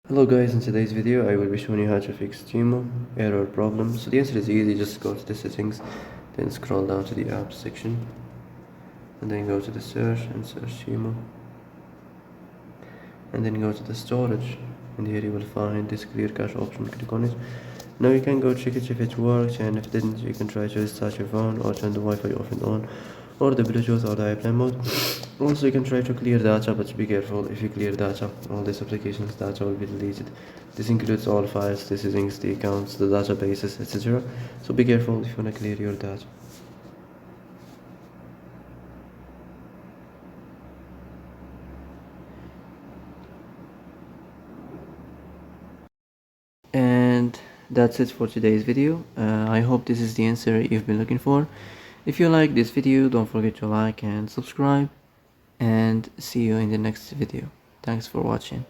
Hello guys, in today's video I will be showing you how to fix Temu error problem. So the answer is easy, just go to the settings, then scroll down to the apps section, and then go to the search and search Temu, and then go to the storage, and here you will find this clear cache option. Click on it. Now you can go check it if it works, and if it didn't you can try to restart your phone or turn the Wi-Fi off and on, or the Bluetooth or the airplane mode. Also you can try to clear data, but be careful. If you clear data, all these applications data will be deleted. This includes all files, the settings, the accounts, the databases, etc. So be careful if you want to clear your data. And that's it for today's video. I hope this is the answer you've been looking for. If you like this video, don't forget to like and subscribe, and see you in the next video. Thanks for watching.